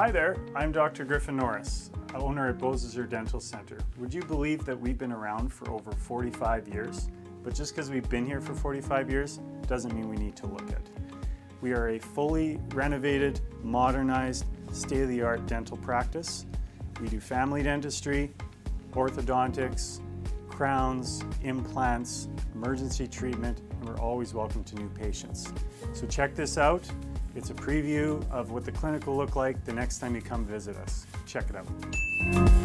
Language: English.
Hi there, I'm Dr. Griffin Norris, owner at Beausejour Dental Center. Would you believe that we've been around for over 45 years? But just because we've been here for 45 years doesn't mean we need to look it. We are a fully renovated, modernized, state-of-the-art dental practice. We do family dentistry, orthodontics, crowns, implants, emergency treatment, and we're always welcome to new patients. So check this out. It's a preview of what the clinic will look like the next time you come visit us. Check it out.